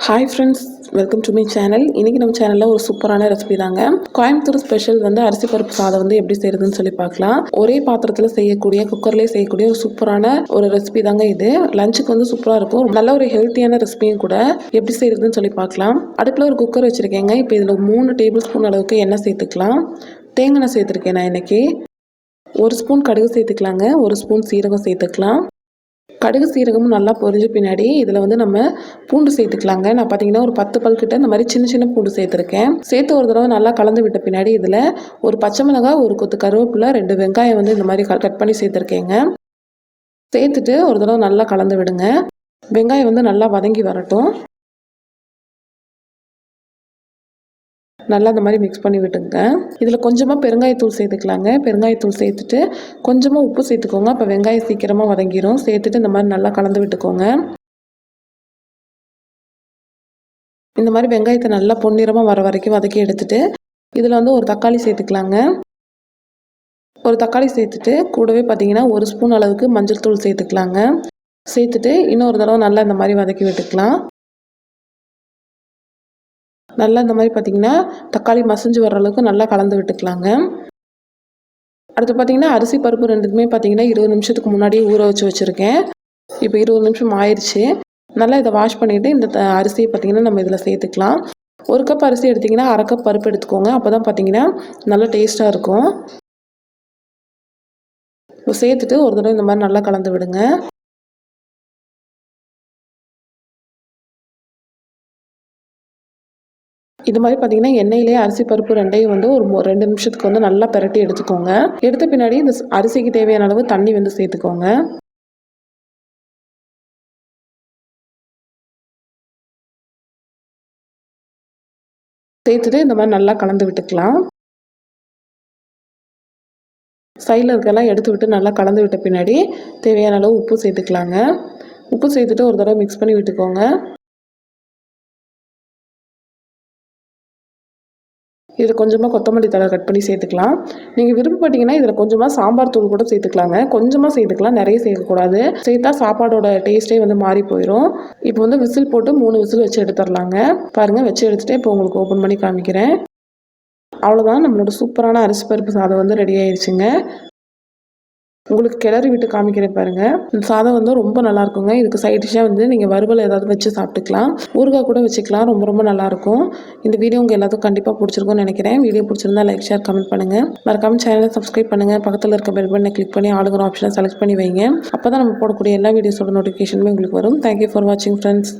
Hi friends, welcome to my channel. இன்றைக்கி நம்ம சேனலில் ஒரு சூப்பரான ரெசிபி தாங்க. கோயம்புத்தூர் ஸ்பெஷல் அரிசி பருப்பு சாதம் எப்படி செய்கிறதுன்னு சொல்லி பார்க்கலாம். ஒரே பாத்திரத்தில் செய்யக்கூடிய, குக்கர்லேயே செய்யக்கூடிய ஒரு சூப்பரான ஒரு ரெசிபி தாங்க இது. லஞ்சுக்கு சூப்பராக இருக்கும். நல்ல ஒரு ஹெல்த்தியான ரெசிபியும் கூட. எப்படி செய்கிறதுன்னு சொல்லி பார்க்கலாம். அடுப்பில் ஒரு குக்கர் வச்சுருக்கேங்க. இப்போ இதில் 3 டேபிள் ஸ்பூன் அளவுக்கு எண்ணெய் சேர்த்துக்கலாம். தேங்காய் எண்ணெய் சேர்த்துருக்கேன் நான் இன்றைக்கி. 1 ஸ்பூன் கடுகு சேர்த்துக்கலாங்க. 1 ஸ்பூன் சீரகம் சேர்த்துக்கலாம். கடுகு சீரகமும் நல்லா பொரிஞ்ச பின்னாடி இதில் நம்ம பூண்டு சேர்த்துக்கலாங்க. நான் பார்த்தீங்கன்னா ஒரு 10 பல் கிட்ட இந்த மாதிரி சின்ன சின்ன பூண்டு சேர்த்துருக்கேன். சேர்த்து ஒரு தடவை நல்லா கலந்து விட்ட பின்னாடி இதில் ஒரு பச்சை மிளகாய், ஒரு கொத்து கருவேப்பிலை, 2 வெங்காயம் இந்த மாதிரி கட் பண்ணி சேர்த்துருக்கேங்க. சேர்த்துட்டு ஒரு தடவை நல்லா கலந்து விடுங்க. வெங்காயம் நல்லா வதங்கி வரட்டும். நல்லா இந்த மாதிரி மிக்ஸ் பண்ணி விட்டுங்க. இதில் கொஞ்சமாக பெருங்காயத்தூள் சேர்த்துக்கலாங்க. பெருங்காயத்தூள் சேர்த்துட்டு கொஞ்சமாக உப்பு சேர்த்துக்கோங்க. அப்போ வெங்காயம் சீக்கிரமாக வதங்கிடும். சேர்த்துட்டு இந்த மாதிரி நல்லா கலந்து விட்டுக்கோங்க. இந்த மாதிரி வெங்காயத்தை நல்லா பொன்னிறமாக வர வரைக்கும் வதக்கி எடுத்துட்டு இதில் ஒரு தக்காளி சேர்த்துக்கலாங்க. ஒரு தக்காளி சேர்த்துட்டு கூடவே பார்த்தீங்கன்னா 1 ஸ்பூன் அளவுக்கு மஞ்சள் தூள் சேர்த்துக்கலாங்க. சேர்த்துட்டு இன்னொரு தடவை நல்லா இந்த மாதிரி வதக்கி விட்டுக்கலாம். நல்லா இந்த மாதிரி பார்த்திங்கன்னா தக்காளி மசிஞ்சு வர அளவுக்கு நல்லா கலந்து விட்டுக்கலாங்க. அடுத்து பார்த்திங்கன்னா அரிசி பருப்பு ரெண்டுமே பார்த்திங்கன்னா 20 நிமிஷத்துக்கு முன்னாடியே ஊற வச்சுருக்கேன். இப்போ 20 நிமிஷம் ஆயிடுச்சு. நல்லா இதை வாஷ் பண்ணிவிட்டு இந்த அரிசியை பார்த்திங்கன்னா நம்ம இதில் சேர்த்துக்கலாம். 1 கப் அரிசி எடுத்திங்கன்னா 1/2 கப் பருப்பு எடுத்துக்கோங்க. அப்போ தான் பார்த்திங்கன்னா நல்லா டேஸ்ட்டாக இருக்கும். இப்போ சேர்த்துட்டு ஒரு தடவை இந்த மாதிரி நல்லா கலந்து விடுங்க. இது மாதிரி பார்த்தீங்கன்னா எண்ணெயிலேயே அரிசி பருப்பு ரெண்டையும் ஒரு 2 நிமிஷத்துக்கு நல்லா பிரட்டி எடுத்துக்கோங்க. எடுத்த பின்னாடி இந்த அரிசிக்கு தேவையான அளவு தண்ணி சேர்த்துக்கோங்க. சேர்த்துட்டு இந்த மாதிரி நல்லா கலந்து விட்டுக்கலாம். சைடில் இருக்கலாம் எடுத்து விட்டு நல்லா கலந்து விட்ட பின்னாடி தேவையான அளவு உப்பு சேர்த்துக்கலாங்க. உப்பு சேர்த்துட்டு ஒரு தடவை மிக்ஸ் பண்ணி விட்டுக்கோங்க. இதில் கொஞ்சமாக கொத்தமல்லி தழை கட் பண்ணி சேர்த்துக்கலாம். நீங்கள் விருப்பப்பட்டீங்கன்னா இதில் கொஞ்சமாக சாம்பார் தூள் கூட சேர்த்துக்கலாங்க. கொஞ்சமாக சேர்த்துக்கலாம், நிறைய சேர்க்கக்கூடாது. சேர்த்தா சாப்பாடோட டேஸ்ட்டே மாறி போயிடும். இப்போ விசில் போட்டு 3 விசில் வச்சு எடுத்துடலாங்க. பாருங்கள், வச்சு எடுத்துகிட்டு இப்போ உங்களுக்கு ஓப்பன் பண்ணி காமிக்கிறேன். அவ்வளோதான், நம்மளோட சூப்பரான அரிசி பருப்பு சாதம் ரெடி ஆயிடுச்சுங்க. உங்களுக்கு கிளறி விட்டு காமிக்கிறேன் பாருங்கள். இந்த சாதம் ரொம்ப நல்லா இருக்குங்க. இதுக்கு சைட் டிஷ்ஷாக நீங்கள் வறுவல் ஏதாவது வச்சு சாப்பிட்டுக்கலாம். ஊறுகாய் கூட வச்சுக்கலாம். ரொம்ப ரொம்ப நல்லாயிருக்கும். இந்த வீடியோ உங்கள் எல்லாத்துக்கும் கண்டிப்பாக பிடிச்சிருக்கும்னு நினைக்கிறேன். வீடியோ பிடிச்சிருந்தா லைக், ஷேர், கமெண்ட் பண்ணுங்கள். மறக்காம சேனலை சப்ஸ்கிரைப் பண்ணுங்கள். பக்கத்தில் இருக்க பெல் பட்டனை கிளிக் பண்ணி ஆளுங்கிற ஆப்ஷனை செலக்ட் பண்ணி வைங்க. அப்போ தான் நம்ம போடக்கூடிய எல்லா வீடியோஸோட நோட்டிஃபிகேஷனுமே உங்களுக்கு வரும். தேங்க்யூ ஃபார் வாட்சிங் ஃப்ரெண்ட்ஸ்.